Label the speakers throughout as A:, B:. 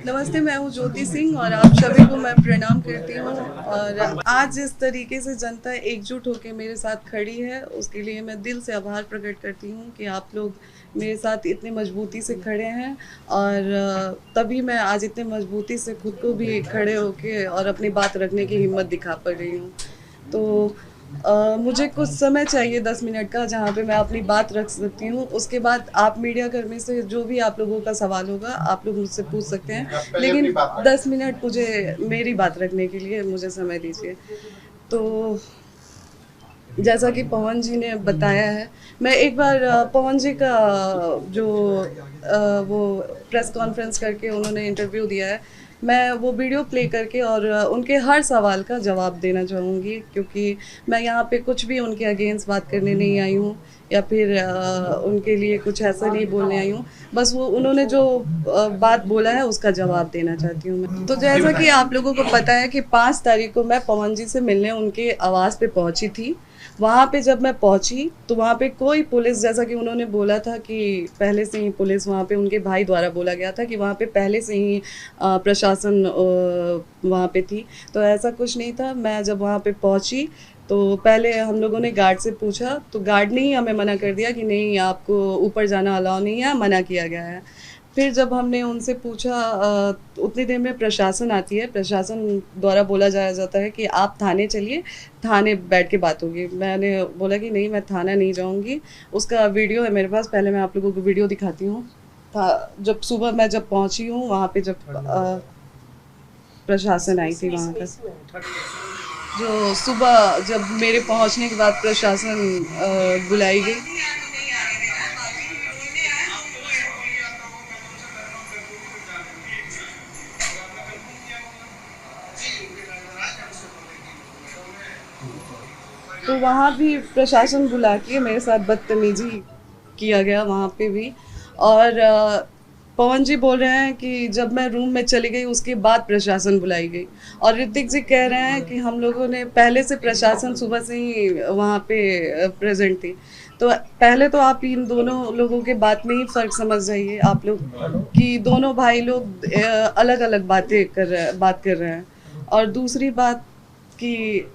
A: नमस्ते, मैं हूँ ज्योति सिंह और आप सभी को मैं प्रणाम करती हूँ। और आज जिस तरीके से जनता एकजुट होकर मेरे साथ खड़ी है, उसके लिए मैं दिल से आभार प्रकट करती हूँ कि आप लोग मेरे साथ इतनी मजबूती से खड़े हैं। और तभी मैं आज इतनी मजबूती से खुद को भी खड़े होके और अपनी बात रखने की हिम्मत दिखा पा रही हूँ। तो मुझे कुछ समय चाहिए 10 मिनट का, जहाँ पे मैं अपनी बात रख सकती हूँ। उसके बाद आप मीडिया कर्मी से जो भी आप लोगों का सवाल होगा, आप लोग मुझसे पूछ सकते हैं। लेकिन 10 मिनट मुझे मेरी बात रखने के लिए मुझे समय दीजिए। तो जैसा कि पवन जी ने बताया है, मैं एक बार पवन जी का जो वो प्रेस कॉन्फ्रेंस करके उन्होंने इंटरव्यू दिया है, मैं वो वीडियो प्ले करके और उनके हर सवाल का जवाब देना चाहूँगी, क्योंकि मैं यहाँ पे कुछ भी उनके अगेंस्ट बात करने नहीं आई हूँ या फिर उनके लिए कुछ ऐसा नहीं बोलने आई हूँ। बस वो उन्होंने जो बात बोला है उसका जवाब देना चाहती हूँ मैं। तो जैसा कि आप लोगों को पता है कि 5 तारीख को मैं पवन जी से मिलने उनके आवास पे पहुँची थी। वहाँ पे जब मैं पहुँची तो वहाँ पे कोई पुलिस, जैसा कि उन्होंने बोला था कि पहले से ही पुलिस वहाँ पे उनके भाई द्वारा बोला गया था कि वहाँ पे पहले से ही प्रशासन वहाँ पे थी। तो ऐसा कुछ नहीं था। मैं जब वहाँ पे पहुँची तो पहले हम लोगों ने गार्ड से पूछा, तो गार्ड ने ही हमें मना कर दिया कि नहीं, आपको ऊपर जाना अलाउ नहीं है, मना किया गया है। फिर जब हमने उनसे पूछा, उतनी देर में प्रशासन आती है, प्रशासन द्वारा बोला जाया जाता है कि आप थाने चलिए, थाने बैठ के बात होगी। मैंने बोला कि नहीं, मैं थाना नहीं जाऊंगी। उसका वीडियो है मेरे पास, पहले मैं आप लोगों को वीडियो दिखाती हूँ। था जब सुबह मैं जब पहुंची हूँ वहाँ पे, जब प्रशासन आई थी वहाँ पर, जो सुबह जब मेरे पहुंचने के बाद प्रशासन बुलाई गई। तो वहाँ भी प्रशासन बुला के मेरे साथ बदतमीजी किया गया वहाँ पे भी। और पवन जी बोल रहे हैं कि जब मैं रूम में चली गई उसके बाद प्रशासन बुलाई गई। और ऋतिक जी कह रहे हैं कि हम लोगों ने पहले से, प्रशासन सुबह से ही वहाँ पे प्रेजेंट थी। तो पहले तो आप इन दोनों लोगों के बात में ही फ़र्क समझ जाइए आप लोग, कि दोनों भाई लोग अलग अलग बात कर रहे हैं। और दूसरी बात कि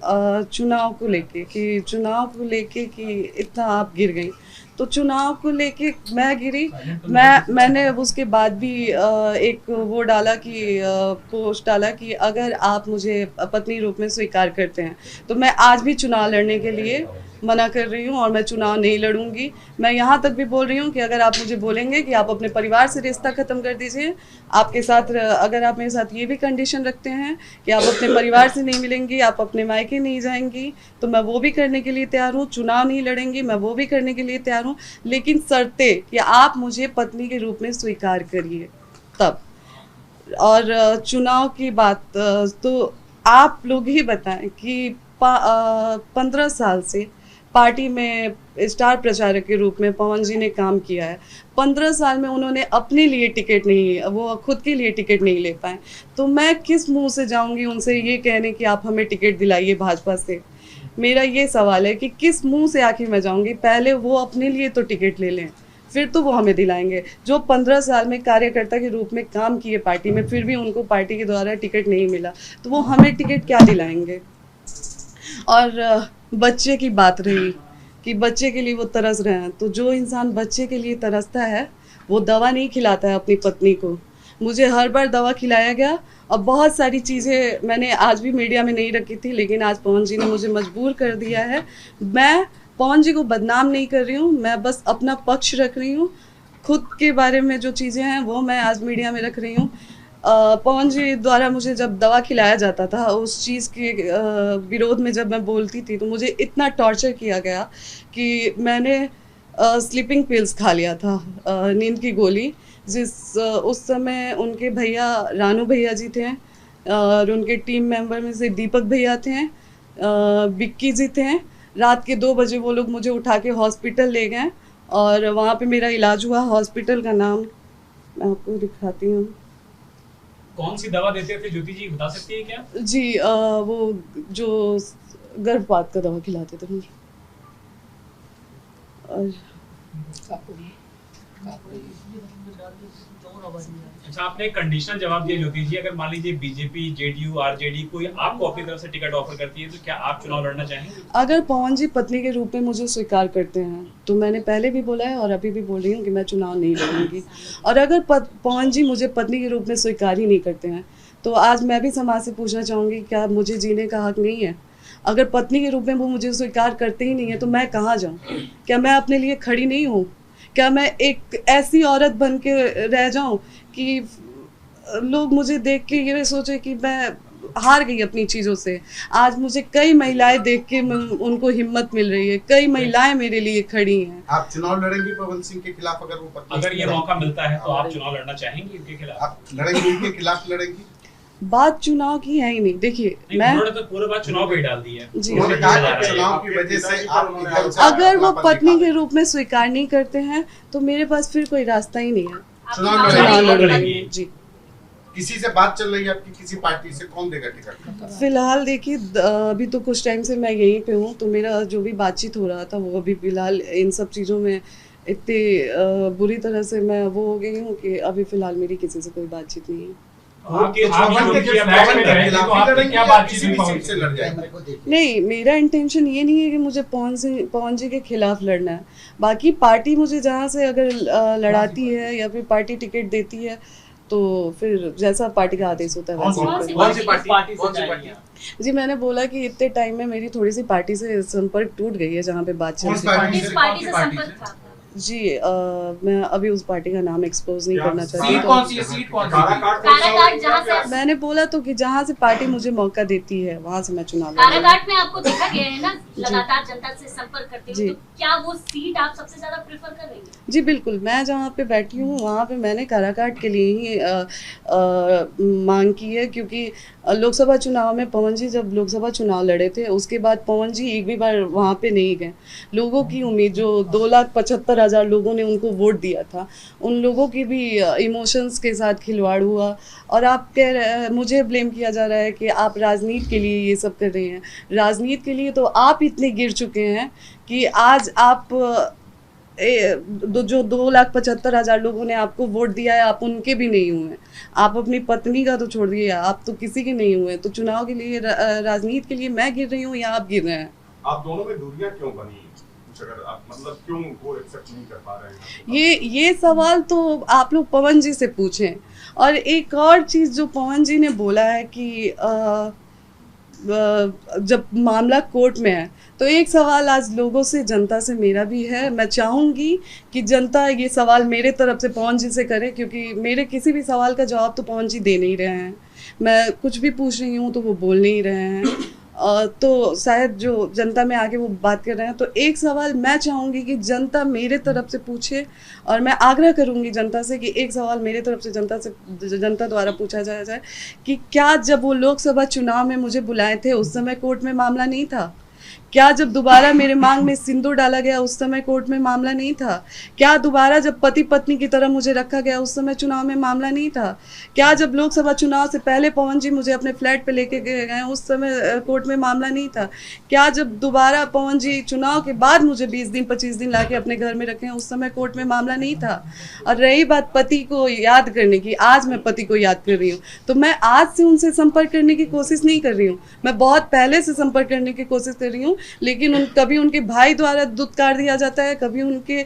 A: चुनाव को लेके, कि इतना आप गिर गई। तो चुनाव को लेके मैं गिरी। मैंने उसके बाद भी एक वो डाला कि पोस्ट डाला कि अगर आप मुझे पत्नी रूप में स्वीकार करते हैं तो मैं आज भी चुनाव लड़ने के लिए मना कर रही हूँ और मैं चुनाव नहीं लड़ूंगी। मैं यहाँ तक भी बोल रही हूँ कि अगर आप मुझे बोलेंगे कि आप अपने परिवार से रिश्ता ख़त्म कर दीजिए, आपके साथ अगर आप मेरे साथ ये भी कंडीशन रखते हैं कि आप अपने परिवार से नहीं मिलेंगी, आप अपने मायके नहीं जाएंगी, तो मैं वो भी करने के लिए तैयार हूँ। चुनाव नहीं लड़ेंगी, मैं वो भी करने के लिए तैयार हूँ, लेकिन शर्ते कि आप मुझे पत्नी के रूप में स्वीकार करिए तब। और चुनाव की बात, तो आप लोग ही बताएं कि 15 साल से पार्टी में स्टार प्रचारक के रूप में पवन जी ने काम किया है। 15 साल में उन्होंने अपने लिए टिकट नहीं, वो खुद के लिए टिकट नहीं ले पाए। तो मैं किस मुंह से जाऊंगी उनसे ये कहने कि आप हमें टिकट दिलाइए भाजपा से। मेरा ये सवाल है कि किस मुंह से आखिर मैं जाऊंगी। पहले वो अपने लिए तो टिकट ले लें, फिर तो वो हमें दिलाएंगे। जो 15 साल में कार्यकर्ता के रूप में काम किए पार्टी में, फिर भी उनको पार्टी के द्वारा टिकट नहीं मिला, तो वो हमें टिकट क्या दिलाएंगे। और बच्चे की बात रही कि बच्चे के लिए वो तरस रहे हैं, तो जो इंसान बच्चे के लिए तरसता है वो दवा नहीं खिलाता है अपनी पत्नी को। मुझे हर बार दवा खिलाया गया और बहुत सारी चीज़ें मैंने आज भी मीडिया में नहीं रखी थी, लेकिन आज पवन जी ने मुझे मजबूर कर दिया है। मैं पवन जी को बदनाम नहीं कर रही हूँ, मैं बस अपना पक्ष रख रही हूँ। खुद के बारे में जो चीज़ें हैं वो मैं आज मीडिया में रख रही हूँ। पवन जी द्वारा मुझे जब दवा खिलाया जाता था, उस चीज़ के विरोध में जब मैं बोलती थी, तो मुझे इतना टॉर्चर किया गया कि मैंने स्लीपिंग पिल्स खा लिया था, नींद की गोली। उस समय उनके भैया रानू भैया जी थे, और उनके टीम मेंबर में से दीपक भैया थे, बिक्की जी थे। रात के 2 बजे वो लोग मुझे उठा के हॉस्पिटल ले गए और वहाँ पे मेरा इलाज हुआ। हॉस्पिटल का नाम मैं आपको दिखाती हूँ।
B: कौन सी दवा देते थे ज्योति जी, बता सकती है क्या?
A: जी, वो जो गर्भपात का दवा खिलाते थे मुझे। और
B: अच्छा, आपने एक कंडीशनल जवाब दिया ज्योति जी, अगर मान लीजिए बीजेपी, जेडीयू, आरजेडी कोई आपको अपनी तरफ से टिकट ऑफर करती है तो क्या आप चुनाव लड़ना चाहेंगे?
A: अगर पवन जी पत्नी के रूप में मुझे स्वीकार करते हैं तो मैंने पहले भी बोला है और अभी भी बोल रही हूँ कि मैं चुनाव नहीं लड़ूंगी। और अगर पवन जी मुझे पत्नी के रूप में स्वीकार ही नहीं करते हैं तो आज मैं भी समाज से पूछना चाहूँगी, क्या मुझे जीने का हक नहीं है? अगर पत्नी के रूप में वो मुझे स्वीकार करते ही नहीं है तो मैं कहाँ जाऊँ? क्या मैं अपने लिए खड़ी नहीं हूँ? क्या मैं एक ऐसी औरत बन के रह जाऊँ कि लोग मुझे देख के ये सोचे कि मैं हार गई अपनी चीज़ों से? आज मुझे कई महिलाएं देख के उनको हिम्मत मिल रही है, कई महिलाएं मेरे लिए खड़ी हैं।
C: आप चुनाव लड़ेंगी पवन सिंह के खिलाफ? अगर वो
B: अगर ये मौका मिलता है तो आप चुनाव लड़ना चाहेंगी उनके खिलाफ?
C: आप लड़ेंगी, उनके खिलाफ लड़ेंगी?
A: बात चुनाव की है ही नहीं। देखिए मैं
B: उन्होंने तो पूरे बात चुनाव पे ही डाल दी है।
A: जी,
C: उन्होंने कहा कि चुनाव की वजह से आप
A: अगर वो पत्नी के रूप में स्वीकार नहीं करते हैं तो मेरे पास फिर कोई रास्ता ही नहीं है।
C: चुनाव
A: चुनाव
C: लड़ेंगी?
A: लड़ेंगे जी।
C: किसी से बात चल रही है आपकी? किसी पार्टी से? कौन देगा टिकट?
A: फिलहाल देखिए अभी तो कुछ टाइम से मैं यहीं पे हूँ, तो मेरा जो भी बातचीत हो रहा था वो अभी फिलहाल इन सब चीज़ों में इतनी बुरी तरह से मैं वो हो गई हूँ कि अभी फिलहाल मेरी किसी से कोई बातचीत नहीं है। नहीं, मेरा इंटेंशन ये नहीं है कि मुझे पवन जी के खिलाफ लड़ना है। बाकी पार्टी मुझे जहाँ से अगर लड़ाती है या फिर पार्टी टिकट देती है तो फिर जैसा पार्टी का आदेश होता है वैसे। जी मैंने बोला कि इतने टाइम में मेरी थोड़ी सी पार्टी से संपर्क टूट गई है जहाँ पे बात चल रही है। जी मैं अभी उस पार्टी का नाम एक्सपोज नहीं करना चाहती।
D: सीट कौन सी है? सीट कौन सी है?
E: काराकाट जहाँ से
A: मैंने बोला तो कि जहाँ से पार्टी मुझे मौका देती है वहाँ से मैं चुनाव लड़ूंगी।
E: काराकाट में आपको देखा गया है ना लगातार जनता से संपर्क करते हुए, तो क्या वो सीट आप सबसे ज्यादा प्रेफर कर रही हैं?
A: जी बिल्कुल, मैं जहाँ पे बैठी हूँ वहाँ पे मैंने काराकाट के लिए ही मांग की है, क्योंकि लोकसभा चुनाव में पवन जी जब लोकसभा चुनाव लड़े थे उसके बाद पवन जी एक भी बार वहाँ पे नहीं गए। लोगों की उम्मीद, जो 2,75,000 लोगों ने उनको वोट दिया था, उन लोगों की भी इमोशंस के साथ खिलवाड़ हुआ। और आप कह रहे, मुझे ब्लेम किया जा रहा है कि आप राजनीति के लिए ये सब कर रहे हैं। राजनीति के लिए तो आप इतने गिर चुके हैं कि आज आप जो 2,75,000 लोगों ने आपको वोट दिया है आप उनके भी नहीं हुए। आप अपनी पत्नी का तो छोड़ दिए, आप तो किसी के नहीं हुए। तो चुनाव के लिए, राजनीति के लिए मैं गिर रही हूँ या आप गिर रहे हैं?
F: आप दोनों में दूरियां क्यों बनी? अगर आप मतलब क्यों वो एक्सेप्ट नहीं कर पा रहे हैं?
A: ये सवाल तो आप लोग पवन जी से पूछें। और एक और चीज़ जो पवन जी ने बोला है कि जब मामला कोर्ट में है, तो एक सवाल आज लोगों से, जनता से मेरा भी है। मैं चाहूँगी कि जनता ये सवाल मेरे तरफ से पवन जी से करे, क्योंकि मेरे किसी भी सवाल का जवाब तो पवन जी दे नहीं रहे हैं। मैं कुछ भी पूछ रही हूँ तो वो बोल नहीं रहे हैं। तो शायद जो जनता में आके वो बात कर रहे हैं, तो एक सवाल मैं चाहूँगी कि जनता मेरे तरफ से पूछे। और मैं आग्रह करूँगी जनता से कि एक सवाल मेरे तरफ से जनता द्वारा पूछा जाए कि क्या जब वो लोकसभा चुनाव में मुझे बुलाए थे उस समय कोर्ट में मामला नहीं था? क्या जब दोबारा मेरे मांग में सिंदूर डाला गया उस समय कोर्ट में मामला नहीं था? क्या दोबारा जब पति पत्नी की तरह मुझे रखा गया उस समय चुनाव में मामला नहीं था? क्या जब लोकसभा चुनाव से पहले पवन जी मुझे अपने फ्लैट पे लेके गए उस समय कोर्ट में मामला नहीं था? क्या जब दोबारा पवन जी चुनाव के बाद मुझे 20 दिन 25 दिन ला के अपने घर में रखे उस समय कोर्ट में मामला नहीं था? और रही बात पति को याद करने की, आज मैं पति को याद कर रही हूँ, तो मैं आज से उनसे संपर्क करने की कोशिश नहीं कर रही हूँ। मैं बहुत पहले से संपर्क करने की कोशिश कर रही हूँ, लेकिन कभी उनके भाई द्वारा दुत्कार दिया जाता है, कभी उनके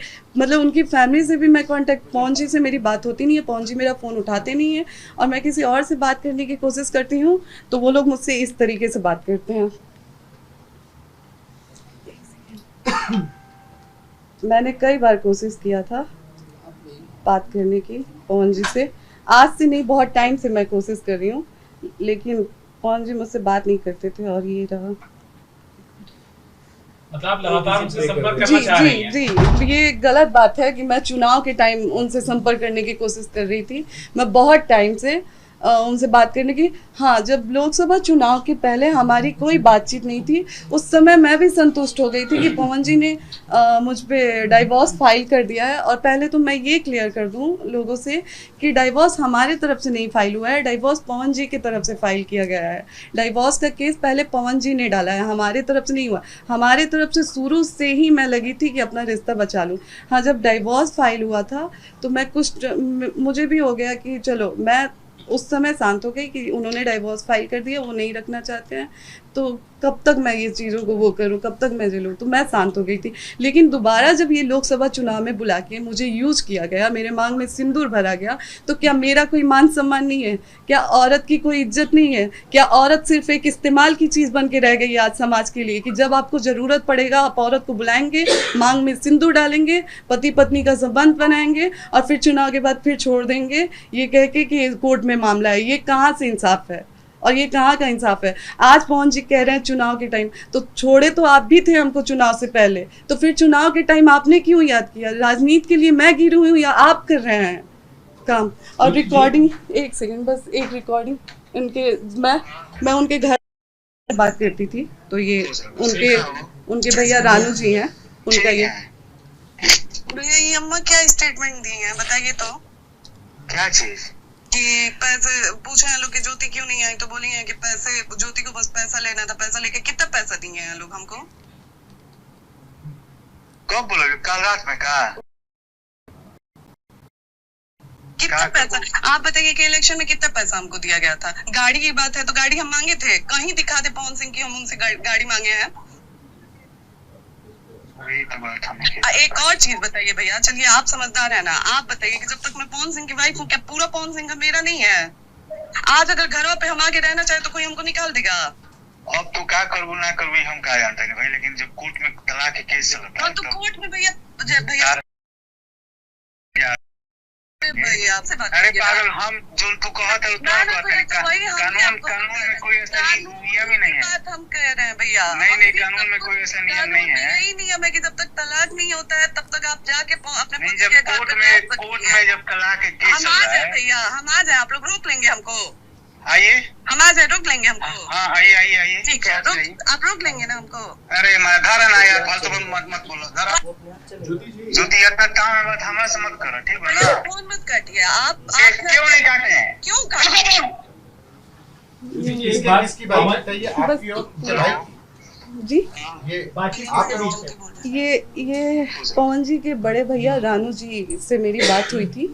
A: उनकी फैमिली से भी मैं कांटेक्ट, पवन जी से मेरी बात होती नहीं है, पवन जी मेरा फ़ोन उठाते नहीं है। और मैं किसी और से बात करने की कोशिश करती हूँ तो वो लोग मुझसे इस तरीके से बात करते हैं। मैंने कई बार कोशिश किया था बात करने की पवन जी से, आज से नहीं, बहुत टाइम से मैं कोशिश कर रही हूँ, लेकिन पवन जी मुझसे बात नहीं करते थे। और ये रहा,
B: मतलब लगातार उनसे संपर्क करना चाह रही हैं?
A: जी, ये गलत बात है कि मैं चुनाव के टाइम उनसे संपर्क करने की कोशिश कर रही थी। मैं बहुत टाइम से उनसे बात करने की। हाँ, जब लोकसभा चुनाव के पहले हमारी कोई बातचीत नहीं थी, उस समय मैं भी संतुष्ट हो गई थी कि पवन जी ने मुझ पे डाइवोर्स फाइल कर दिया है। और पहले तो मैं ये क्लियर कर दूं लोगों से कि डाइवोर्स हमारे तरफ से नहीं फाइल हुआ है, डाइवोर्स पवन जी की तरफ से फाइल किया गया है। डाइवोर्स का केस पहले पवन जी ने डाला है, हमारे तरफ से नहीं हुआ। हमारे तरफ से शुरू से ही मैं लगी थी कि अपना रिश्ता बचा लूँ। हाँ, जब डाइवोर्स फाइल हुआ था तो मैं मुझे भी हो गया कि चलो, मैं उस समय शांत हो गई कि उन्होंने डाइवोर्स फाइल कर दिया, वो नहीं रखना चाहते हैं, तो कब तक मैं ये चीज़ों को वो करूं, कब तक मैं झेलूं, तो मैं शांत हो गई थी। लेकिन दोबारा जब ये लोकसभा चुनाव में बुला के मुझे यूज किया गया, मेरे मांग में सिंदूर भरा गया, तो क्या मेरा कोई मान सम्मान नहीं है? क्या औरत की कोई इज्जत नहीं है? क्या औरत सिर्फ एक इस्तेमाल की चीज़ बन के रह गई आज समाज के लिए, कि जब आपको ज़रूरत पड़ेगा आप औरत को बुलाएंगे, मांग में सिंदूर डालेंगे, पति पत्नी का संबंध बनाएंगे और फिर चुनाव के बाद फिर छोड़ देंगे ये कह के कि कोर्ट में मामला है? ये कहाँ से इंसाफ है और ये कहाँ का इंसाफ है? आज पवन जी कह रहे हैं चुनाव के टाइम, तो छोड़े तो आप भी थे हमको चुनाव से पहले, तो फिर चुनाव के टाइम आपने क्यों याद किया? राजनीति के लिए मैं गिरी हुई हूँ या आप कर रहे हैं काम? और रिकॉर्डिंग, एक सेकंड बस, एक रिकॉर्डिंग इनके, मैं उनके घर बात करती थी, तो ये उनके भैया रानू जी हैं, उनका ये
D: भैया ये अम्मा क्या स्टेटमेंट दी है बताइए तो।
G: क्या चीज?
D: कि पैसे पूछे हैं लोग कि ज्योति क्यों नहीं आई, तो बोली है कि पैसे, ज्योति को बस पैसा लेना था, पैसा लेके कितना पैसा दिए हैं लोग हमको?
G: कब बोलोगे? कल रात में कहा?
D: कितना पैसा? आप बताइए कि इलेक्शन में कितना पैसा हमको दिया गया था? गाड़ी की बात है तो गाड़ी हम मांगे थे, कहीं दिखा दे पवन सिंह की हम उनसे गाड़ी मांगे हैं? एक और चीज बताइए भैया, चलिए आप समझदार है ना, आप बताइए कि जब तक मैं पवन सिंह की वाइफ हूँ, क्या पूरा पवन सिंह का मेरा नहीं है? आज अगर घरों पे हम आगे रहना चाहे तो कोई हमको निकाल देगा?
G: अब तो क्या करबू ना करबू हम क्या जानते हैं भाई, लेकिन जब कोर्ट में तलाक के केस चलता है
D: तो कोर्ट में भैया भैया आपसे बात,
G: अरे पागल, हम जो तू कहा था उतना कानून में कोई ऐसा नियम ही नहीं है।
D: बात हम कह रहे हैं भैया,
G: नहीं कानून में कोई ऐसा नियम नहीं है।
D: यही नियम है कि जब तक तलाक नहीं होता है तब तक आप जाके अपने
G: नहीं, जब कोर्ट में जब तलाक के केस
D: हम आ जाए भैया, हम आ जाए, आप लोग रोक लेंगे हमको?
G: आइए,
D: हम आ जाए, रोक लेंगे हमको?
G: हाँ आइए
D: ठीक है, आप रोक लेंगे ना हमको?
G: अरे धारा ना यार, फालतू मत बोलो धारा। ज्योति इतना काम है, बात हमारा से मत करो, ठीक है ना?
D: फोन मत काटिए आप
G: क्यों नहीं काटे हैं?
D: क्यों काटे?
C: इसकी बात बताइए आपकी और
A: जी,
C: ये
A: ये पवन जी के बड़े भैया रानू जी से मेरी बात हुई थी,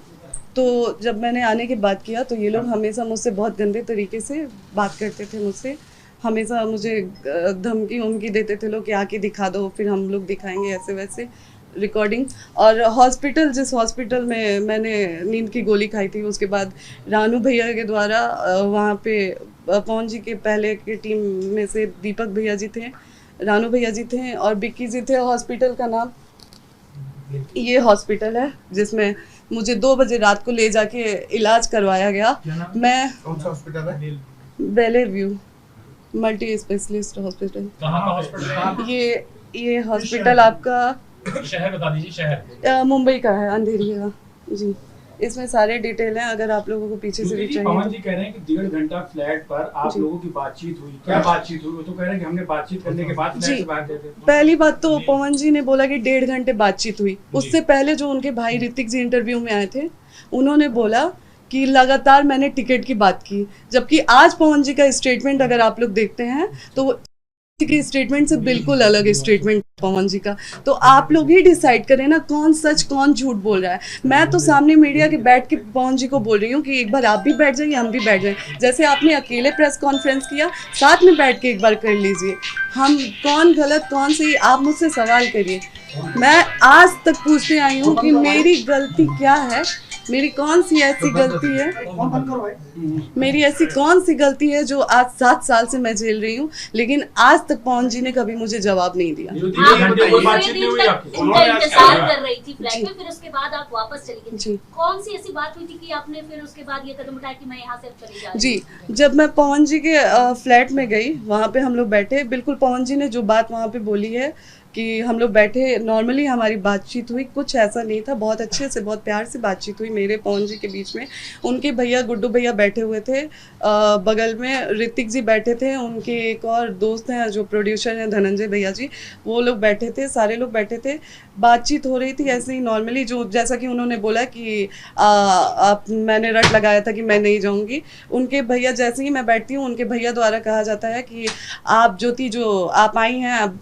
A: तो जब मैंने आने की बात किया तो ये लोग हमेशा मुझसे बहुत गंदे तरीके से बात करते थे, मुझसे हमेशा मुझे धमकी वमकी देते थे लोग कि आके दिखा दो, फिर हम लोग दिखाएंगे, ऐसे वैसे रिकॉर्डिंग। और हॉस्पिटल, जिस हॉस्पिटल में मैंने नींद की गोली खाई थी, उसके बाद रानू भैया के द्वारा वहाँ पे पवन जी के पहले की टीम में से दीपक भैया जी थे, रानू भैया जी थे और बिक्की जी थे। हॉस्पिटल का नाम ये हॉस्पिटल है जिसमें मुझे 2 बजे रात को ले जाके इलाज करवाया गया। मैं
C: कौन सा हॉस्पिटल है?
A: बेले व्यू मल्टी स्पेशलिस्ट हॉस्पिटल।
B: कहाँ का हॉस्पिटल?
A: ये हॉस्पिटल आपका
B: शहर बता दीजिए। शहर
A: मुंबई का है, अंधेरी का जी। इसमें सारे डिटेल हैं, अगर आप लोगों को पीछे से भी चाहिए।
H: पवन जी कह रहे हैं कि 1.5 घंटा फ्लैट पर आप लोगों की बातचीत हुई, क्या बातचीत हुई? वो तो कह रहे हैं कि हमने बातचीत करने के बाद फ्लैट से बाहर गए थे।
A: पहली बात तो पवन जी ने बोला कि 1.5 घंटे बातचीत हुई। उससे पहले जो उनके भाई ऋतिक जी इंटरव्यू में आए थे, उन्होंने बोला कि लगातार मैंने टिकट की बात की, जबकि आज पवन जी का स्टेटमेंट अगर आप लोग देखते हैं तो के स्टेटमेंट से बिल्कुल अलग स्टेटमेंट पवन जी का। तो आप लोग ही डिसाइड करें ना कौन सच कौन झूठ बोल रहा है। मैं तो सामने मीडिया के बैठ के पवन जी को बोल रही हूँ कि एक बार आप भी बैठ जाइए, हम भी बैठ जाएं। जैसे आपने अकेले प्रेस कॉन्फ्रेंस किया, साथ में बैठ के एक बार कर लीजिए। हम कौन गलत कौन सही, आप मुझसे सवाल करिए। मैं आज तक पूछते आई हूँ कि मेरी गलती क्या है, मेरी कौन सी ऐसी गलती है, मेरी ऐसी कौन सी गलती है जो आज 7 साल से मैं झेल रही हूँ, लेकिन आज तक पवन जी ने कभी मुझे जवाब नहीं दिया।
E: इंतजार कर रही थी फ्लैट में, फिर उसके बाद आप वापस चली गई। कौन सी ऐसी बात हुई थी कि आपने फिर उसके बाद ये कदम उठाया कि मैं यहाँ से चली जा रही हूँ?
A: जी, जब मैं पवन जी के फ्लैट में गई, वहाँ पे हम लोग बैठे, बिल्कुल पवन जी ने जो बात वहाँ पे बोली है कि हम लोग बैठे, नॉर्मली हमारी बातचीत हुई, कुछ ऐसा नहीं था, बहुत अच्छे से बहुत प्यार से बातचीत हुई मेरे पवन जी के बीच में। उनके भैया गुड्डू भैया बैठे हुए थे, बगल में ऋतिक जी बैठे थे, उनके एक और दोस्त हैं जो प्रोड्यूसर हैं धनंजय भैया जी, वो लोग बैठे थे, सारे लोग बैठे थे, बातचीत हो रही थी ऐसे ही नॉर्मली, जो जैसा कि उन्होंने बोला कि मैंने रट लगाया था कि मैं नहीं जाऊंगी। उनके भैया, जैसे ही मैं बैठती हूँ उनके भैया द्वारा कहा जाता है कि आप ज्योति जो आप आई हैं, आप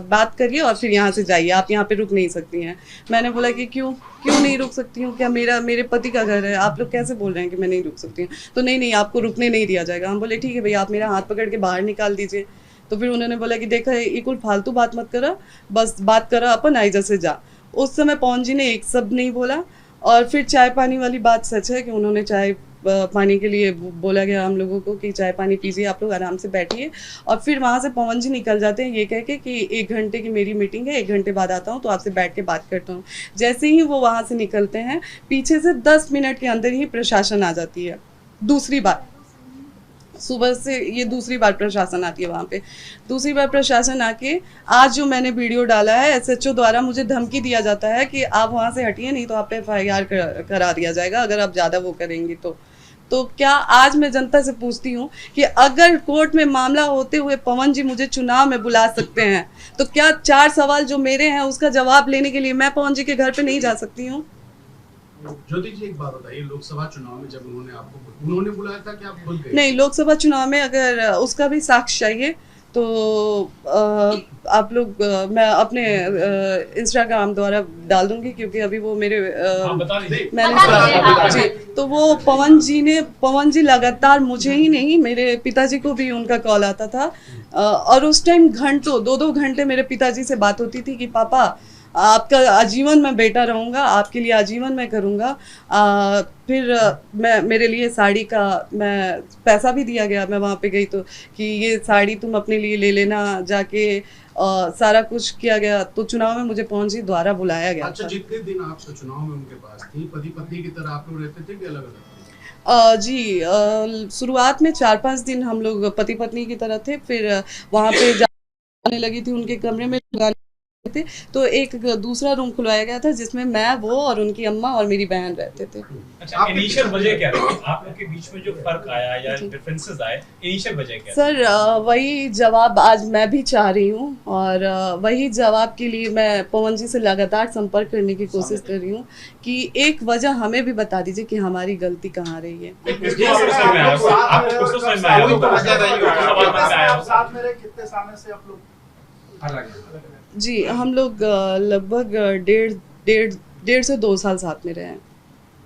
A: बात करिए और फिर यहाँ से जाइए, आप यहाँ पे रुक नहीं सकती हैं। मैंने बोला कि क्यों नहीं रुक सकती हूँ, क्या मेरे पति का घर है, आप लोग कैसे बोल रहे हैं कि मैं नहीं रुक सकती हूँ? तो नहीं आपको रुकने नहीं दिया जाएगा। हम बोले ठीक है भैया, आप मेरा हाथ पकड़ के बाहर निकाल दीजिए। तो फिर उन्होंने बोला कि देखा ये कुल फालतू बात मत करा, बस बात करा अपन, आइजा से जा। उस समय पवन जी ने एक शब्द नहीं बोला। और फिर चाय पानी वाली बात सच है कि उन्होंने चाय पानी के लिए बोला गया हम लोगों को कि चाय पानी पीजिए, आप लोग आराम से बैठिए। और फिर वहाँ से पवन जी निकल जाते हैं ये कह के कि 1 घंटे की मेरी मीटिंग है, 1 घंटे बाद आता हूँ तो आपसे बैठ के बात करता हूँ। जैसे ही वो वहाँ से निकलते हैं, पीछे से 10 मिनट के अंदर ही प्रशासन आ जाती है। दूसरी बार सुबह से ये दूसरी बार प्रशासन आती है वहाँ पे। दूसरी बार प्रशासन आके आज जो मैंने वीडियो डाला है, SHO द्वारा मुझे धमकी दिया जाता है कि आप वहाँ से हटिए, नहीं तो आप पे FIR करा दिया जाएगा अगर आप ज़्यादा वो करेंगी तो क्या आज मैं जनता से पूछती हूँ कि अगर कोर्ट में मामला होते हुए पवन जी मुझे चुनाव में बुला सकते हैं, तो क्या 4 सवाल जो मेरे हैं उसका जवाब लेने के लिए मैं पवन जी के घर पे नहीं जा सकती हूँ?
C: ज्योति जी एक बात बताइए, लोकसभा चुनाव में जब उन्होंने बुलाया था कि आप खुद गए?
A: नहीं, लोकसभा चुनाव में अगर उसका भी साक्ष्य चाहिए तो आप लोग मैं अपने इंस्टाग्राम द्वारा डाल दूंगी, क्योंकि अभी वो मेरे मैंने जी, तो वो पवन जी लगातार, मुझे ही नहीं मेरे पिताजी को भी उनका कॉल आता था। और उस टाइम घंटों 2-2 घंटे मेरे पिताजी से बात होती थी कि पापा आपका आजीवन मैं बेटा रहूँगा, आपके लिए आजीवन मैं करूँगा। फिर मेरे लिए साड़ी का मैं पैसा भी दिया गया, मैं वहाँ पे गई तो कि ये साड़ी तुम अपने लिए ले लेना जाके, सारा कुछ किया गया। तो चुनाव में मुझे पवन जी द्वारा बुलाया गया।
C: अच्छा, जितने दिन आप चुनाव में उनके पास थी, पति पत्नी की तरह आप लोग रहते थे कि अलग-अलग?
A: जी, शुरुआत में 4-5 दिन हम लोग पति पत्नी की तरह थे, फिर वहाँ पे जाने लगी थी उनके कमरे में थे, तो एक दूसरा रूम खुलवाया गया था जिसमें मैं, वो और उनकी अम्मा और मेरी बहन रहते थे।
B: अच्छा, इनिशियल वजह क्या रही आप लोग के बीच में, जो फर्क आया या डिफरेंसेस आए, इनिशियल वजह क्या?
A: सर, वही जवाब आज मैं भी चाह रही हूँ, और वही जवाब के लिए मैं पवन जी से लगातार संपर्क करने की कोशिश कर रही हूँ कि एक वजह हमें भी बता दीजिए कि हमारी गलती कहाँ रही है। जी, हम लोग लगभग 1.5 से 2 साल साथ में रहे हैं।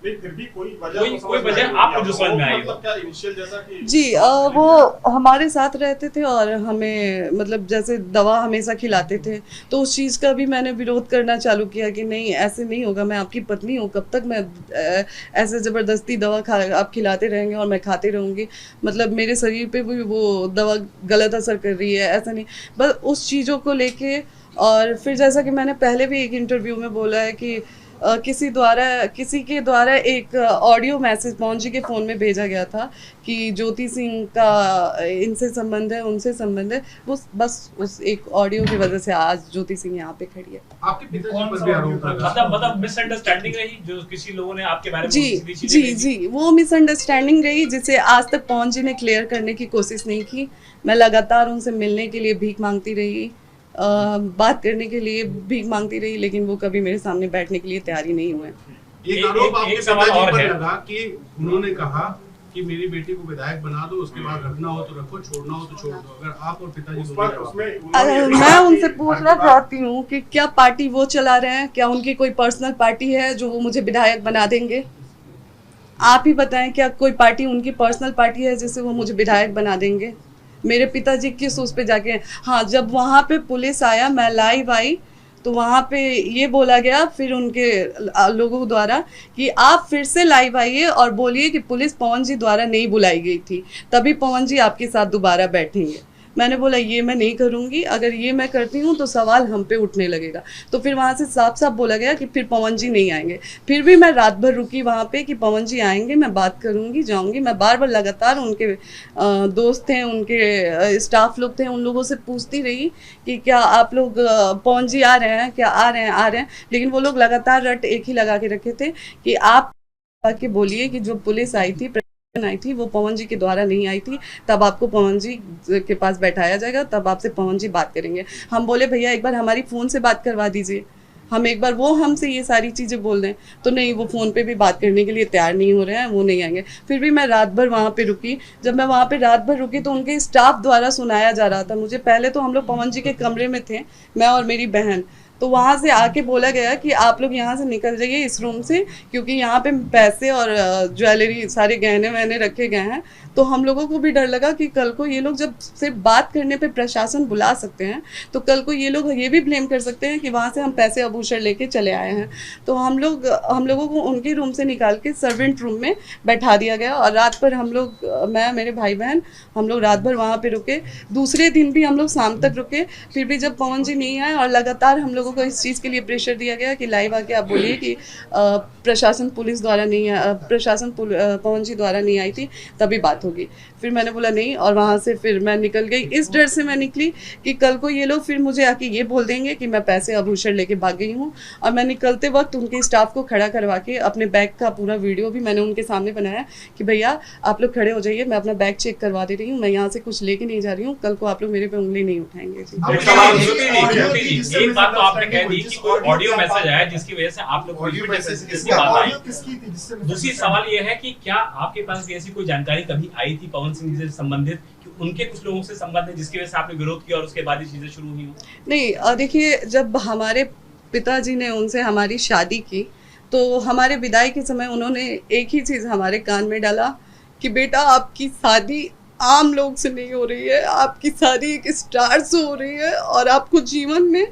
F: फिर भी कोई
B: वजह आपको जो समझ में आई?
F: मतलब क्या इनिशियल जैसा कि
A: जी, वो हमारे साथ रहते थे और हमें मतलब जैसे दवा हमेशा खिलाते थे, तो उस चीज़ का भी मैंने विरोध करना चालू किया कि नहीं, ऐसे नहीं होगा, मैं आपकी पत्नी हूँ, कब तक मैं ऐसे ज़बरदस्ती दवा आप खिलाते रहेंगे और मैं खाते रहूँगी, मतलब मेरे शरीर पे भी वो दवा गलत असर कर रही है, ऐसा नहीं, बस उस चीज़ों को लेके। और फिर जैसा कि मैंने पहले भी एक इंटरव्यू में बोला है कि किसी के द्वारा एक ऑडियो मैसेज पवन जी के फ़ोन में भेजा गया था कि ज्योति सिंह का इनसे संबंध है, उनसे संबंध है, वो बस उस एक ऑडियो की वजह से आज ज्योति सिंह यहाँ पे खड़ी है।
C: आपके पिताजी पर भी आरोप लगा,
B: मतलब मिसअंडरस्टैंडिंग रही जो किसी लोगों ने आपके बारे में
A: जी, वो मिसअंडरस्टैंडिंग रही जिसे आज तक पवन जी ने क्लियर करने की कोशिश नहीं की। मैं लगातार उनसे मिलने के लिए भीख मांगती रही, बात करने के लिए भीख मांगती रही, लेकिन वो कभी मेरे सामने बैठने के लिए तैयार ही नहीं हुए।
C: एक आरोप आपके पिताजी पर लगा कि उन्होंने कहा कि मेरी बेटी को विधायक बना दो, उसके बाद रखना हो तो रखो, छोड़ना हो तो छोड़ दो। अगर आप और पिताजी
A: मैं उनसे पूछना चाहती हूँ कि क्या पार्टी वो चला रहे हैं, क्या उनकी कोई पर्सनल पार्टी है जो वो मुझे विधायक बना देंगे? आप ही बताएं, क्या कोई पार्टी उनकी पर्सनल पार्टी है जिससे वो मुझे विधायक बना देंगे? मेरे पिताजी किस उस पे जाके, हाँ, जब वहाँ पे पुलिस आया, मैं लाइव आई, तो वहाँ पे ये बोला गया फिर उनके लोगों द्वारा कि आप फिर से लाइव आइए और बोलिए कि पुलिस पवन जी द्वारा नहीं बुलाई गई थी, तभी पवन जी आपके साथ दोबारा बैठेंगे। मैंने बोला ये मैं नहीं करूँगी, अगर ये मैं करती हूँ तो सवाल हम पे उठने लगेगा। तो फिर वहाँ से साफ साफ बोला गया कि फिर पवन जी नहीं आएंगे। फिर भी मैं रात भर रुकी वहाँ पे कि पवन जी आएंगे, मैं बात करूँगी, जाऊँगी। मैं बार बार लगातार उनके दोस्त थे, उनके स्टाफ लोग थे, उन लोगों से पूछती रही कि क्या आप लोग पवन जी आ रहे हैं, क्या आ रहे हैं। लेकिन वो लोग लगातार रट एक ही लगा के रखे थे कि आप आके बोलिए कि जो पुलिस आई थी आई थी वो पवन जी के द्वारा नहीं आई थी, तब आपको पवन जी के पास बैठाया जाएगा, तब आपसे पवन जी बात करेंगे। हम बोले भैया एक बार हमारी फ़ोन से बात करवा दीजिए, हम एक बार वो हमसे ये सारी चीज़ें बोल रहे हैं। तो नहीं, वो फ़ोन पे भी बात करने के लिए तैयार नहीं हो रहे हैं, वो नहीं आएंगे। फिर भी मैं रात भर वहाँ पे रुकी। जब मैं वहाँ पे रात भर रुकी तो उनके स्टाफ द्वारा सुनाया जा रहा था मुझे। पहले तो हम लोग पवन जी के कमरे में थे, मैं और मेरी बहन, तो वहाँ से आके बोला गया कि आप लोग यहाँ से निकल जाइए इस रूम से, क्योंकि यहाँ पे पैसे और ज्वेलरी सारे गहने वहने रखे गए हैं। तो हम लोगों को भी डर लगा कि कल को ये लोग जब सिर्फ बात करने पे प्रशासन बुला सकते हैं तो कल को ये लोग ये भी ब्लेम कर सकते हैं कि वहाँ से हम पैसे आभूषण लेके चले आए हैं। तो हम लोगों को उनके रूम से निकाल के सर्वेंट रूम में बैठा दिया गया और रात भर हम लोग, मैं मेरे भाई बहन, हम लोग रात भर वहाँ पे रुके। दूसरे दिन भी हम लोग शाम तक रुके। फिर भी जब पवन जी नहीं आए और लगातार हम लोगों को इस चीज़ के लिए प्रेशर दिया गया कि लाइव आके आप बोलिए कि प्रशासन पुलिस द्वारा नहीं, प्रशासन पवन जी द्वारा नहीं आई थी, तभी बात होगी। फिर मैंने बोला नहीं, और वहाँ से फिर मैं निकल गई। इस डर से मैं निकली कि कल को ये लोग फिर मुझे आके ये बोल देंगे कि मैं पैसे आभूषण लेके भाग गई हूँ। और मैं निकलते वक्त उनके स्टाफ को खड़ा करवा के अपने बैग का पूरा वीडियो भी मैंने उनके सामने बनाया कि भैया आप लोग खड़े हो जाइए, मैं अपना बैग चेक करवा दे रही हूँ, मैं यहाँ से कुछ लेके नहीं जा रही हूँ, कल को आप लोग मेरे पे उंगली नहीं उठाएंगे।
B: एक बात तो आपने कह दी कि कोई ऑडियो मैसेज आया जिसकी वजह से आप लोग दूसरी सवाल ये है कि क्या आपके पास ऐसी कोई जानकारी कभी आई थी पवन सिंह से संबंधित कि उनके कुछ लोगों से संबंधित जिसकी वजह से आपने विरोध किया और उसके बाद ये चीजें शुरू हुई हो?
A: नहीं, देखिए जब हमारे पिताजी ने उनसे हमारी शादी की तो हमारे विदाई के समय उन्होंने एक ही चीज़ हमारे कान में डाला कि बेटा आपकी शादी आम लोग से नहीं हो रही है, आपकी शादी एक स्टार से हो रही है और आपको जीवन में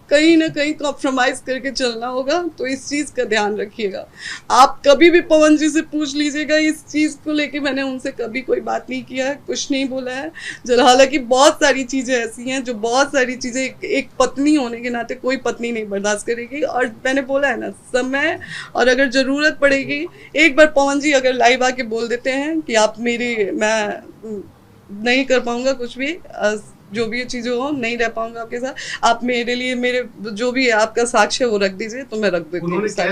A: कहीं ना कहीं कॉम्प्रोमाइज करके चलना होगा, तो इस चीज़ का ध्यान रखिएगा। आप कभी भी पवन जी से पूछ लीजिएगा, इस चीज़ को लेके मैंने उनसे कभी कोई बात नहीं किया है, कुछ नहीं बोला है। हालांकि बहुत सारी चीज़ें ऐसी हैं जो बहुत सारी चीज़ें एक पत्नी होने के नाते कोई पत्नी नहीं बर्दाश्त करेगी। और मैंने बोला है ना, समय और अगर ज़रूरत पड़ेगी, एक बार पवन जी अगर लाइव आके बोल देते हैं कि आप मैं नहीं कर पाऊँगा कुछ भी, जो भी चीज़ें हो, नहीं रह पाऊंगा आपके साथ, आप मेरे लिए मेरे जो भी आपका साक्ष्य वो रख दीजिए, तो मैं रख देती हूँ।
I: मतलब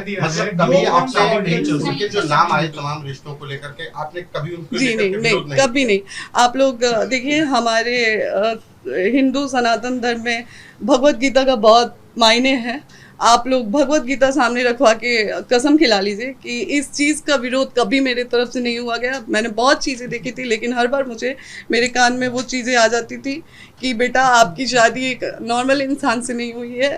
I: कभी आपसे नहीं चल सके जो नाम आए तमाम रिश्तों को लेकर के, आपने कभी उनको
A: जी नहीं, कभी नहीं। आप लोग देखिए, हमारे हिंदू सनातन धर्म में भगवत गीता का बहुत मायने है। आप लोग भगवत गीता सामने रखवा के कसम खिला लीजिए कि इस चीज़ का विरोध कभी मेरे तरफ से नहीं हुआ गया। मैंने बहुत चीज़ें देखी थी, लेकिन हर बार मुझे मेरे कान में वो चीज़ें आ जाती थी कि बेटा आपकी शादी एक नॉर्मल इंसान से नहीं हुई है,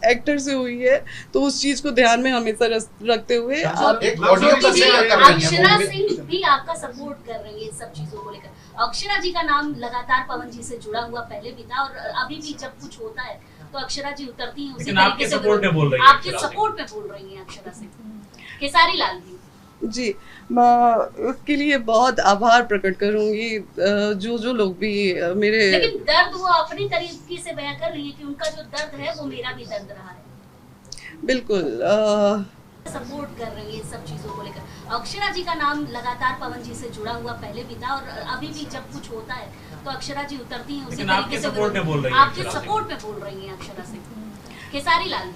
A: एक्टर से हुई है। तो उस चीज़ को ध्यान में हमेशा रखते हुए आप
E: अक्षरा सिंह भी आपका सपोर्ट कर रही है सब चीज़ों को लेकर। अक्षरा जी का नाम लगातार पवन जी से जुड़ा हुआ पहले भी था और अभी भी जब कुछ होता है तो अक्षरा जी उतरती हैं उसी तरीके से,
B: सपोर्ट में बोल रही हैं,
E: आपके सपोर्ट में बोल रही हैं अक्षरा सिंह। खेसारी लाल
A: जी, मैं उसके लिए बहुत आभार प्रकट करूंगी, जो लोग भी मेरे,
E: लेकिन दर्द वो अपनी तरीके से बयां कर रही है कि उनका जो दर्द है वो मेरा भी दर्द रहा है।
A: बिल्कुल
E: सपोर्ट कर रही है सब चीजों को लेकर। अक्षरा जी का नाम लगातार पवन जी से जुड़ा हुआ पहले भी था और अभी भी जब कुछ होता है तो अक्षरा जी उतरती हैं उसी तरीके से, आपके सपोर्ट में बोल रही हैं अक्षरा सिंह। खेसारी लाल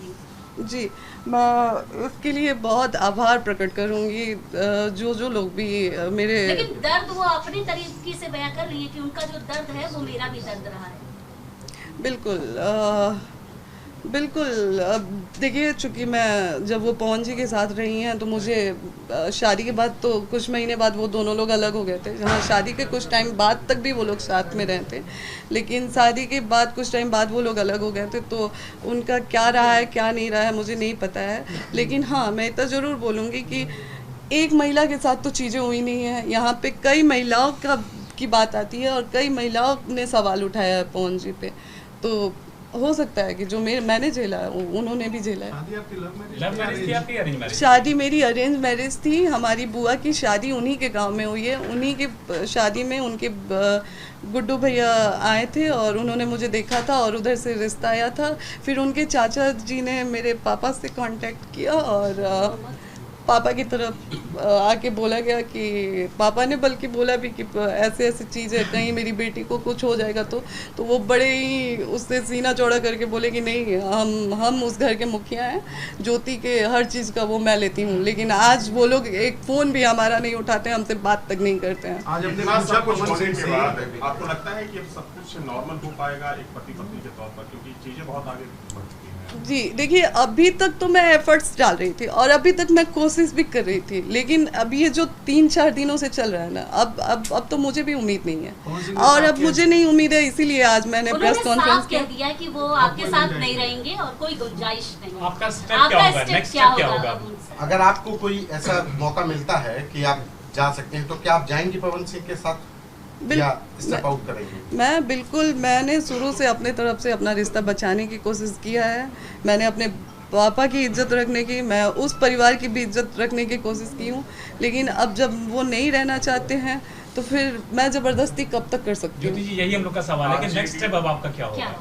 E: जी,
A: मैं उसके लिए बहुत आभार प्रकट करूंगी, जो लोग भी मेरे,
E: लेकिन दर्द वो अपनी तरीके से बयां कर रही है कि उनका जो दर्द है वो मेरा भी दर्द रहा है।
A: बिल्कुल अब देखिए, चूँकि मैं जब वो पवन जी के साथ रही हैं तो मुझे शादी के बाद तो कुछ महीने बाद वो दोनों लोग अलग हो गए थे। हाँ, शादी के कुछ टाइम बाद तक भी वो लोग साथ में रहे थे, लेकिन शादी के बाद कुछ टाइम बाद वो लोग अलग हो गए थे। तो उनका क्या रहा है क्या नहीं रहा है मुझे नहीं पता है, लेकिन हाँ मैं इतना ज़रूर बोलूँगी कि एक महिला के साथ तो चीज़ें हुई नहीं है। यहाँ पे कई महिलाओं की बात आती है और कई महिलाओं ने सवाल उठाया है पवन जी पे। तो हो सकता है कि जो मैंने झेला है उन्होंने भी झेला है।
C: शादी आपकी
B: लव मैरिज थी आपकी अरेंज मैरिज?
A: शादी मेरी अरेंज मैरिज थी। हमारी बुआ की शादी उन्हीं के गांव में हुई है। उन्हीं की शादी में उनके गुड्डू भैया आए थे और उन्होंने मुझे देखा था और उधर से रिश्ता आया था। फिर उनके चाचा जी ने मेरे पापा से कांटेक्ट किया और पापा की तरफ आके बोला गया कि पापा ने बल्कि बोला भी कि ऐसे ऐसी चीज़ है, कहीं मेरी बेटी को कुछ हो जाएगा तो वो बड़े ही उससे सीना चौड़ा करके बोले कि नहीं, हम उस घर के मुखिया हैं, ज्योति के हर चीज़ का वो मैं लेती हूँ। लेकिन आज वो लोग एक फ़ोन भी हमारा नहीं उठाते हैं, हमसे बात तक नहीं करते हैं।
F: आज सब कुछ होने के बाद आपको लगता है कि अब सब कुछ नॉर्मल हो पाएगा एक पति पत्नी के तौर पर, क्योंकि चीज़ें बहुत आगे बढ़ चुकी हैं?
A: जी देखिए, अभी तक तो मैं एफर्ट्स डाल रही थी और अभी तक मैं कोशिश भी कर रही थी, लेकिन अब ये जो 3-4 दिनों से चल रहा है ना, अब तो मुझे भी उम्मीद नहीं है और अब मुझे नहीं उम्मीद है, इसीलिए आज मैंने प्रेस कॉन्फ्रेंस
E: कह दिया कि वो आपके साथ नहीं रहेंगे और कोई गुंजाइश नहीं।
B: आपका स्टेप क्या होगा? नेक्स्ट स्टेप क्या होगा?
I: अगर आपको कोई ऐसा मौका मिलता है कि आप जा सकते हैं तो क्या आप जाएंगे पवन सिंह के साथ या स्टेप आउट करेंगे?
A: मैं बिल्कुल, मैंने शुरू से अपने तरफ से अपना रिश्ता बचाने की कोशिश किया है। मैंने अपने पापा की इज्जत रखने की, मैं उस परिवार की भी इज्जत रखने की कोशिश की हूँ, लेकिन अब जब वो नहीं रहना चाहते हैं तो फिर मैं ज़बरदस्ती कब तक कर सकती हूँ?
B: ज्योति जी, यही हम लोग का सवाल है कि नेक्स्ट स्टेप अब आपका क्या होगा?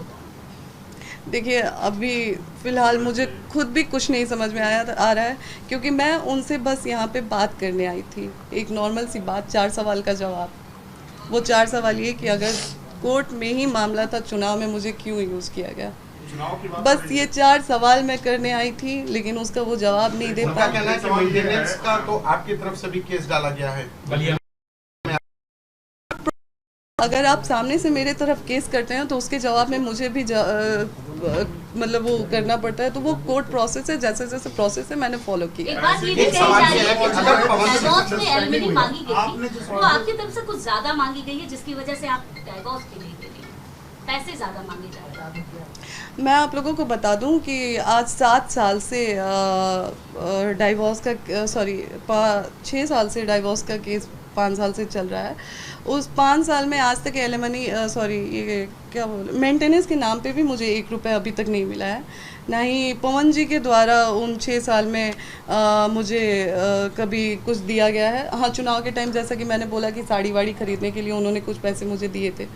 A: देखिए, अभी फ़िलहाल मुझे खुद भी कुछ नहीं समझ में आ रहा है, क्योंकि मैं उनसे बस यहाँ पे बात करने आई थी, एक नॉर्मल सी बात, 4 सवाल का जवाब। वो 4 सवाल ये कि अगर कोर्ट में ही मामला था, चुनाव में मुझे क्यों यूज़ किया गया, बस ये 4 सवाल मैं करने आई थी, लेकिन उसका वो जवाब नहीं दे
I: पाया। कहना है कि मेंटेनेंस का तो आपकी तरफ से भी केस डाला गया है।
A: अगर आप सामने से मेरे तरफ केस करते हैं तो उसके जवाब में मुझे भी मतलब वो करना पड़ता है, तो वो कोर्ट प्रोसेस है, जैसे जैसे प्रोसेस है मैंने फॉलो किया।
E: एक बात ये भी कही जा रही है कि डाइवोर्स में एलिमनी मांगी गई थी, वो आपकी तरफ से कुछ ज्यादा मांगी गई है, जिसकी वजह से आप डाइवोर्स के लिए पैसे ज्यादा मांगे जा रहे हैं।
A: मैं आप लोगों को बता दूं कि आज 7 साल से डाइवोर्स का 6 साल से डाइवोर्स का केस 5 साल से चल रहा है। उस 5 साल में आज तक एलिमनी ये क्या बोल मेंटेनेंस के नाम पे भी मुझे 1 रुपया अभी तक नहीं मिला है, ना ही पवन जी के द्वारा उन 6 साल में मुझे कभी कुछ दिया गया है। हाँ, चुनाव के टाइम जैसा कि मैंने बोला कि साड़ी वाड़ी खरीदने के लिए उन्होंने कुछ पैसे मुझे दिए थे,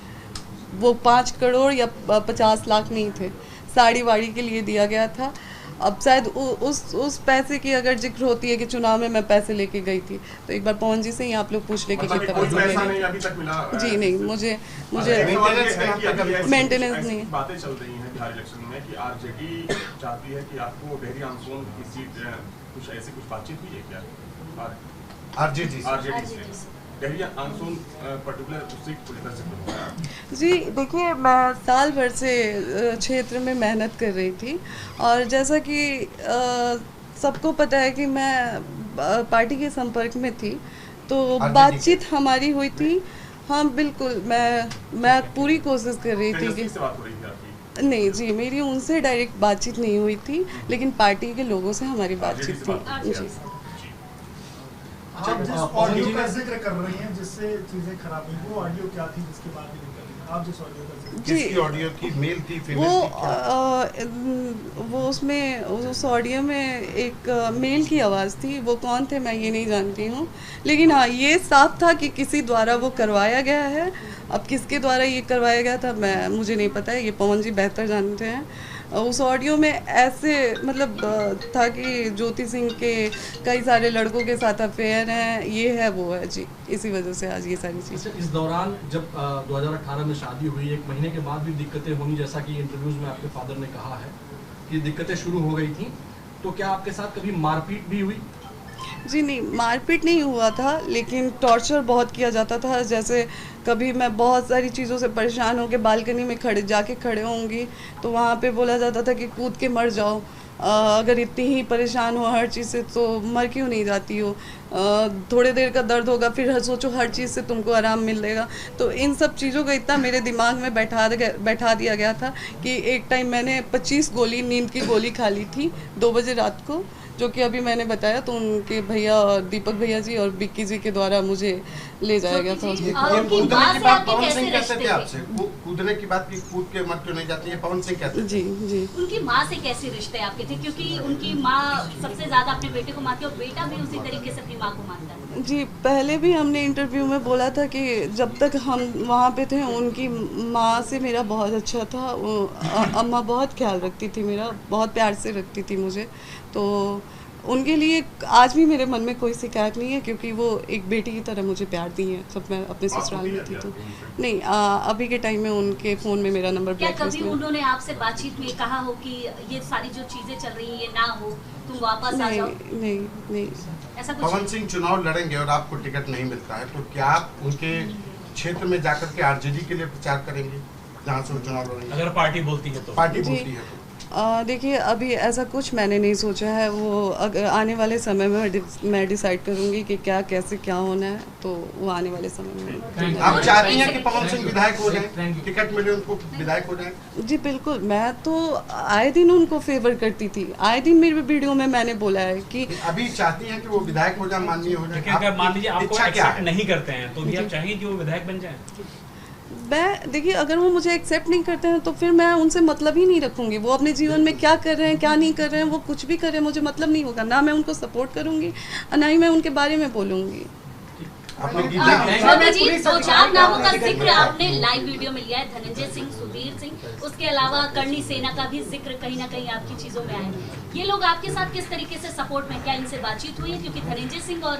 A: वो 5 करोड़ या 50 लाख नहीं थे, साड़ी वाड़ी के लिए दिया गया था। अब शायद उस पैसे की अगर जिक्र होती है कि चुनाव में मैं पैसे लेके गई थी, तो एक बार पवन जी से ही आप लोग पूछ ले कि कितना पैसा
F: नहीं अभी तक मिला?
A: जी नहीं, मुझे मेंटेनेंस नहीं।
F: बातें चल रही हैं बिहार इलेक्शन में कि आरजेडी चाहती है कि आपको डेहरी आंसोन की सीट, कुछ ऐसी कुछ बातचीत हुई है क्या आरजेडी से?
A: जी देखिए, मैं साल भर से क्षेत्र में मेहनत कर रही थी और जैसा कि सबको पता है कि मैं पार्टी के संपर्क में थी, तो बातचीत हमारी हुई थी। हाँ बिल्कुल, मैं पूरी कोशिश कर रही थी कि नहीं जी, मेरी उनसे डायरेक्ट बातचीत नहीं हुई थी, लेकिन पार्टी के लोगों से हमारी बातचीत थी जी।
J: आप जिस ऑडियो का जिक्र कर रही हैं जिससे चीजें खराब हुई, वो ऑडियो क्या थी जिसके बाद भी आप जिस ऑडियो का जिक्र?
I: किसकी ऑडियो थी? मेल थी, फीमेल थी?
A: वो उसमें उस ऑडियो में एक मेल की आवाज़ थी। वो कौन थे मैं ये नहीं जानती हूँ, लेकिन हाँ ये साफ था कि किसी द्वारा वो करवाया गया है। अब किसके द्वारा ये करवाया गया था मुझे नहीं पता है, ये पवन जी बेहतर जानते हैं। उस ऑडियो में ऐसे मतलब था कि ज्योति सिंह के कई सारे लड़कों के साथ अफेयर हैं, ये है वो है जी, इसी वजह से आज ये सारी चीज़ें।
K: इस दौरान जब 2018 में शादी हुई, 1 महीने के बाद भी दिक्कतें होंगी, जैसा कि इंटरव्यूज में आपके फादर ने कहा है कि दिक्कतें शुरू हो गई थी, तो क्या आपके साथ कभी मारपीट भी हुई?
A: जी नहीं, मारपीट नहीं हुआ था, लेकिन टॉर्चर बहुत किया जाता था। जैसे कभी मैं बहुत सारी चीज़ों से परेशान होकर बालकनी में खड़े होंगी तो वहाँ पे बोला जाता था कि कूद के मर जाओ, अगर इतनी ही परेशान हो हर चीज़ से तो मर क्यों नहीं जाती हो, थोड़े देर का दर्द होगा फिर सोचो हर चीज़ से तुमको आराम मिलेगा। तो इन सब चीज़ों का इतना मेरे दिमाग में बैठा दिया गया था कि एक टाइम मैंने 25 गोली नींद की गोली खा ली थी 2 बजे रात को, जो कि अभी मैंने बताया, तो उनके भैया दीपक भैया जी और विक्की जी के द्वारा मुझे ले जाया गया था हॉस्पिटल।
I: कूदने की बात पवन सिंह कैसे थे आपसे? कूदने की बात की, कूद के मर क्यों नहीं जाती है, पवन सिंह कहते?
A: जी जी।
E: उनकी माँ से कैसे रिश्ते आपके थे, क्योंकि उनकी माँ सबसे ज्यादा अपने बेटे को मानती है और बेटा भी उसी तरीके से अपनी माँ को मानता है?
A: जी, पहले भी हमने इंटरव्यू में बोला था कि जब तक हम वहाँ पे थे उनकी माँ से मेरा बहुत अच्छा था। अम्मा बहुत ख्याल रखती थी मेरा, बहुत प्यार से रखती थी मुझे, तो उनके लिए आज भी मेरे मन में कोई शिकायत नहीं है, क्योंकि वो एक बेटी की तरह मुझे प्यार दी है जब मैं अपने ससुराल में थी। तो नहीं, अभी के टाइम में उनके फ़ोन में मेरा नंबर
E: क्या
A: ब्लैकलिस्ट
E: कभी
A: में।
E: उन्होंने आपसे बातचीत में कहा हो कि ये सारी जो चीजें चल रही हैं ये ना हो, तुम वापस आ जाओ?
A: नहीं नहीं,
E: ऐसा कुछ?
I: पवन सिंह चुनाव लड़ेंगे और आपको टिकट नहीं मिलता है, तो क्या आप उनके क्षेत्र में जाकर के आरजेडी के लिए प्रचार करेंगे जहाँ से वो चुनाव लड़ेंगे?
B: अगर पार्टी बोलती है तो?
I: पार्टी बोलती है तो
A: देखिए, अभी ऐसा कुछ मैंने नहीं सोचा है। वो अगर आने वाले समय में मैं डिसाइड करूंगी कि क्या कैसे क्या होना है, तो वो आने वाले समय में।
I: आप चाहती हैं कि पवन सिंह विधायक हो जाए, टिकट मिले उनको, विधायक हो जाए?
A: जी बिल्कुल, मैं तो आए दिन उनको फेवर करती थी, आए दिन मेरी वीडियो में मैंने बोला है कि
I: अभी चाहती हैं कि वो विधायक हो जाए, माननीय हो जाए?
B: अगर मान लीजिए आपको
I: इच्छा क्या
B: एक्सेप्ट
I: है?
B: नहीं करते हैं तो भी आप चाहेंगे कि वो विधायक बन जाए?
A: मैं देखिए, अगर वो मुझे एक्सेप्ट नहीं करते हैं तो फिर मैं उनसे मतलब ही नहीं रखूंगी। वो अपने जीवन में क्या कर रहे हैं क्या नहीं कर रहे हैं, वो कुछ भी कर रहे हैं, मुझे मतलब नहीं होगा। ना मैं उनको सपोर्ट करूंगी, ना ही मैं उनके बारे में बोलूंगी।
E: मोदी जी, 2-4 नामों का जिक्र आपने लाइव वीडियो में लिया है, धनंजय सिंह, सुधीर सिंह, उसके अलावा करणी सेना का भी जिक्र कहीं ना कहीं आपकी चीजों में आया है। ये लोग आपके साथ किस तरीके से सपोर्ट में, क्या इनसे बातचीत हुई है? क्योंकि धनंजय सिंह और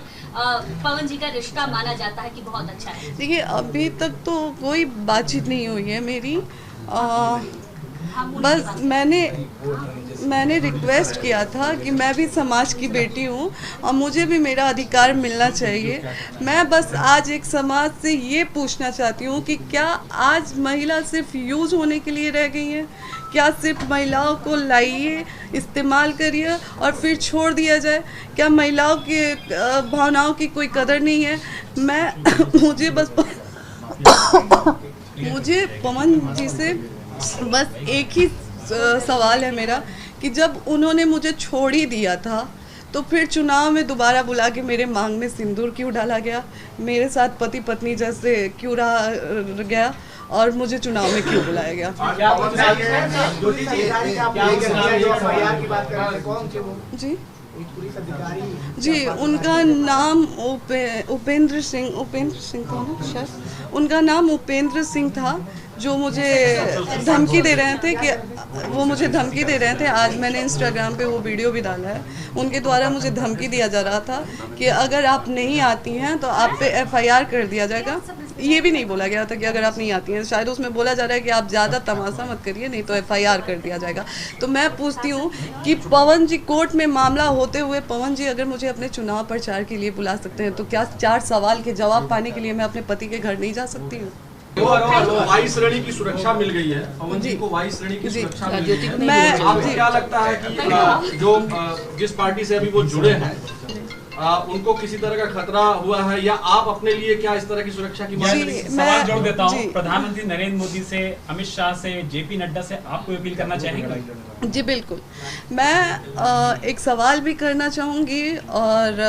E: पवन जी का रिश्ता माना जाता है कि बहुत अच्छा है।
A: देखिए, अभी तक तो कोई बातचीत नहीं हुई है मेरी। बस मैंने रिक्वेस्ट किया था कि मैं भी समाज की बेटी हूँ और मुझे भी मेरा अधिकार मिलना चाहिए। मैं बस आज एक समाज से ये पूछना चाहती हूँ कि क्या आज महिला सिर्फ यूज होने के लिए रह गई है? क्या सिर्फ महिलाओं को लाइए, इस्तेमाल करिए और फिर छोड़ दिया जाए? क्या महिलाओं के भावनाओं की कोई कदर नहीं है? मुझे पवन जी से बस एक ही सवाल है मेरा कि जब उन्होंने मुझे छोड़ ही दिया था तो फिर चुनाव में दोबारा बुला के मेरे मांग में सिंदूर क्यों डाला गया? मेरे साथ पति पत्नी जैसे क्यों रहा गया और मुझे चुनाव में क्यों बुलाया गया? जी जी, उनका नाम उपेंद्र सिंह था ना शायद, उनका नाम उपेंद्र सिंह था, जो मुझे धमकी दे रहे थे कि वो मुझे धमकी दे रहे थे। आज मैंने इंस्टाग्राम पे वो वीडियो भी डाला है। उनके द्वारा मुझे धमकी दिया जा रहा था कि अगर आप नहीं आती हैं तो आप पे FIR कर दिया जाएगा। ये भी नहीं बोला गया था कि अगर आप नहीं आती हैं, शायद उसमें बोला जा रहा है कि आप ज़्यादा तमाशा मत करिए नहीं तो FIR कर दिया जाएगा। तो मैं पूछती हूँ कि पवन जी, कोर्ट में मामला होते हुए पवन जी अगर मुझे अपने चुनाव प्रचार के लिए बुला सकते हैं तो क्या 4 सवाल के जवाब पाने के लिए मैं अपने पति के घर नहीं जा सकती हूँ?
K: वायु श्रेणी की सुरक्षा मिल गई है, पवन जी को वायु श्रेणी की सुरक्षा मिल गई है। आपको क्या लगता है कि जो जिस पार्टी से अभी वो जुड़े हैं उनको किसी तरह का खतरा हुआ है, या आप अपने लिए क्या इस तरह की सुरक्षा की बात?
B: सवाल जोड़ देता हूँ, प्रधानमंत्री नरेंद्र मोदी से, अमित शाह से, JP नड्डा से आप कोई अपील करना चाहेंगे?
A: जी बिल्कुल, मैं एक सवाल भी करना चाहूँगी और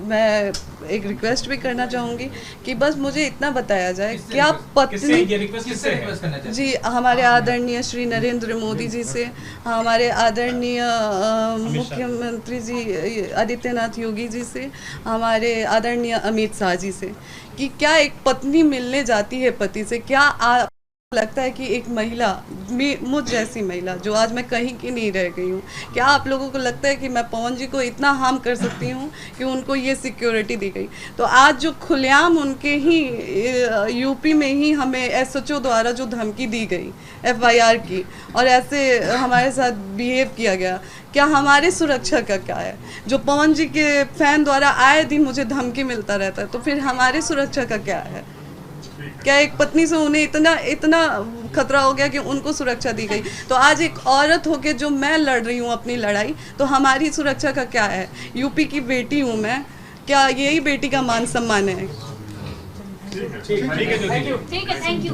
A: मैं एक रिक्वेस्ट भी करना चाहूँगी कि बस मुझे इतना बताया जाए, क्या पत्नी जी हमारे आदरणीय श्री नरेंद्र मोदी जी से, हमारे आदरणीय मुख्यमंत्री जी आदित्यनाथ योगी जी से, हमारे आदरणीय अमित शाह जी से, कि क्या एक पत्नी मिलने जाती है पति से, क्या लगता है कि एक महिला, मुझ जैसी महिला जो आज मैं कहीं की नहीं रह गई हूँ, क्या आप लोगों को लगता है कि मैं पवन जी को इतना हार्म कर सकती हूँ कि उनको ये सिक्योरिटी दी गई? तो आज जो खुलेआम उनके ही यूपी में ही हमें SHO द्वारा जो धमकी दी गई FIR की और ऐसे हमारे साथ बिहेव किया गया, क्या हमारी सुरक्षा का क्या है? जो पवन जी के फैन द्वारा आए दिन मुझे धमकी मिलता रहता है, तो फिर हमारी सुरक्षा का क्या है? क्या एक पत्नी से उन्हें इतना खतरा हो गया कि उनको सुरक्षा दी गई? तो आज एक औरत होके जो मैं लड़ रही हूँ अपनी लड़ाई, तो हमारी सुरक्षा का क्या है? यूपी की बेटी हूँ मैं, क्या यही बेटी का मान सम्मान है?
E: ठीक है, थैंक यू।